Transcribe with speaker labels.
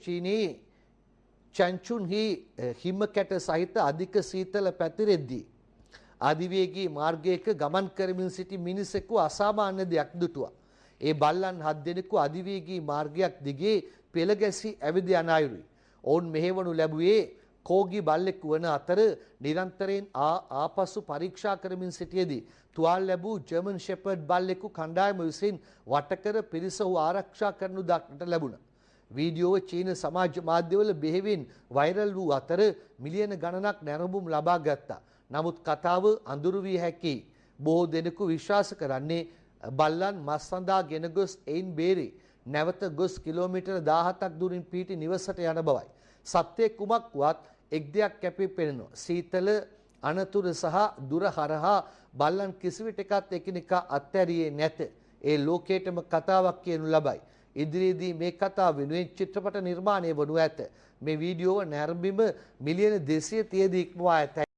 Speaker 1: චීනයේ චන්චුන්හි හිම කැට සහිත අධික සීතල පැතිරෙද්දී අධිවේගී මාර්ගයක ගමන් කරමින් සිටි මිනිසෙකු අසාමාන්‍ය දෙයක් දුටුවා. ඒ බල්ලන් 7 දෙනෙකු අධිවේගී මාර්ගයක් දිගේ පෙළ ගැසී ඇවිද යන අයුරුයි. ඔවුන් මෙහෙවනු ලැබුවේ කෝගි බල්ලෙකු වන අතර නිරන්තරයෙන් ආපසු පරීක්ෂා කරමින් සිටියේදී තුවාල ලැබූ ජර්මන් ෂෙපර්ඩ් බල්ලෙකු කණ්ඩායම විසින් වටකර පිරිස වූ ආරක්ෂා කරනු දක්නට ලැබුණා. වීඩියෝව චීන සමාජ මාධ්‍යවල බෙහෙවින් වෛරල් වූ අතර මිලියන ගණනක් නැරඹුම් ලබා ගත්තා. නමුත් කතාව අඳුරු විය හැකි. බොහෝ දෙනෙකු විශ්වාස කරන්නේ බල්ලන් මස් සඳහා ගෙන ගොස් එයින් බේරි නැවත ගොස් කිලෝමීටර් 17ක් දුරින් පිහිටි නිවසට යන බවයි. සත්‍ය කුමක් වත් එක් දෙයක් කැපී පෙනෙනවා. සීතල අනතුරු සහ දුර හරහා බල්ලන් කිසිවිටකත් එකිනෙකා අත්හැරියේ නැත. ඒ ලෝකයටම කතාවක් කියනු ලබයි. ඉදිරියේදී මේ කතාව වෙනුවෙන් චිත්‍රපට නිර්මාණය වනු ඇත. මේ වීඩියෝව නැරඹීම මිලියන 230 දී ඉක්මවා ඇත.